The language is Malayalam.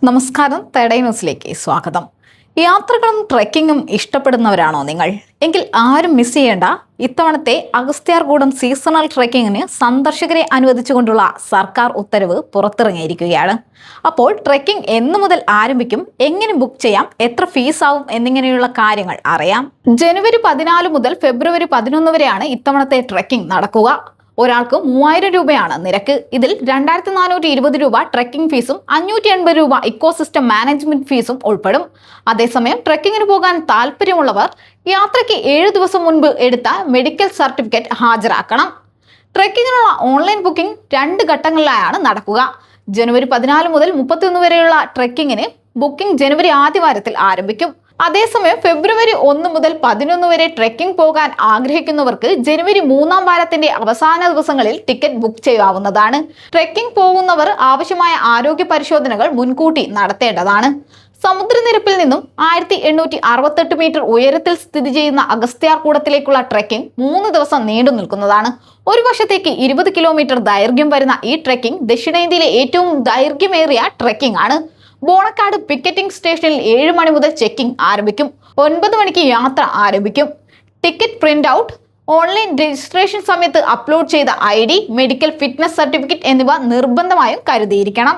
നമസ്കാരം, തേടൈ ന്യൂസിലേക്ക് സ്വാഗതം. യാത്രകളും ട്രെക്കിങ്ങും ഇഷ്ടപ്പെടുന്നവരാണോ നിങ്ങൾ? എങ്കിൽ ആരും മിസ് ചെയ്യേണ്ട ഇത്തവണത്തെ അഗസ്ത്യാർകൂടം സീസണൽ ട്രെക്കിങ്ങിന് സന്ദർശകരെ അനുവദിച്ചുകൊണ്ടുള്ള സർക്കാർ ഉത്തരവ് പുറത്തിറങ്ങിയിരിക്കുകയാണ്. അപ്പോൾ ട്രെക്കിംഗ് എന്നു മുതൽ ആരംഭിക്കും, എങ്ങനെ ബുക്ക് ചെയ്യാം, എത്ര ഫീസ് ആവും എന്നിങ്ങനെയുള്ള കാര്യങ്ങൾ അറിയാം. ജനുവരി 14 മുതൽ ഫെബ്രുവരി 11 വരെയാണ് ഇത്തവണത്തെ ട്രെക്കിംഗ് നടക്കുക. ഒരാൾക്ക് 3000 രൂപയാണ് നിരക്ക്. ഇതിൽ 2420 രൂപ ട്രെക്കിംഗ് ഫീസും 580 രൂപ ഇക്കോസിസ്റ്റം മാനേജ്മെന്റ് ഫീസും ഉൾപ്പെടും. അതേസമയം ട്രെക്കിങ്ങിന് പോകാൻ താല്പര്യമുള്ളവർ യാത്രയ്ക്ക് 7 ദിവസം മുൻപ് എടുത്ത മെഡിക്കൽ സർട്ടിഫിക്കറ്റ് ഹാജരാക്കണം. ട്രെക്കിങ്ങിനുള്ള ഓൺലൈൻ ബുക്കിംഗ് 2 ഘട്ടങ്ങളിലായാണ് നടക്കുക. ജനുവരി 14 മുതൽ 31 വരെയുള്ള ട്രെക്കിങ്ങിന് ബുക്കിംഗ് ജനുവരി ആദ്യവാരത്തിൽ ആരംഭിക്കും. അതേസമയം ഫെബ്രുവരി 1 മുതൽ 11 വരെ ട്രെക്കിംഗ് പോകാൻ ആഗ്രഹിക്കുന്നവർക്ക് ജനുവരി 3-ാം വാരത്തിന്റെ അവസാന ദിവസങ്ങളിൽ ടിക്കറ്റ് ബുക്ക് ചെയ്യാവുന്നതാണ്. ട്രെക്കിംഗ് പോകുന്നവർ ആവശ്യമായ ആരോഗ്യ പരിശോധനകൾ മുൻകൂട്ടി നടത്തേണ്ടതാണ്. സമുദ്രനിരപ്പിൽ നിന്നും 1868 മീറ്റർ ഉയരത്തിൽ സ്ഥിതി ചെയ്യുന്ന അഗസ്ത്യാർകൂടത്തിലേക്കുള്ള ട്രെക്കിംഗ് 3 ദിവസം നീണ്ടു നിൽക്കുന്നതാണ്. ഒരു വർഷത്തേക്ക് 20 കിലോമീറ്റർ ദൈർഘ്യം വരുന്ന ഈ ട്രെക്കിംഗ് ദക്ഷിണേന്ത്യയിലെ ഏറ്റവും ദൈർഘ്യമേറിയ ട്രെക്കിംഗ് ആണ്. ബോണക്കാട് പിക്കറ്റിംഗ് സ്റ്റേഷനിൽ 7 മണി മുതൽ ചെക്കിംഗ് ആരംഭിക്കും. 9 മണിക്ക് യാത്ര ആരംഭിക്കും. Ticket print out, online registration സമയത്ത് അപ്ലോഡ് ചെയ്ത ID, മെഡിക്കൽ ഫിറ്റ്നസ് സർട്ടിഫിക്കറ്റ് എന്നിവ നിർബന്ധമായും കരുതിയിരിക്കണം.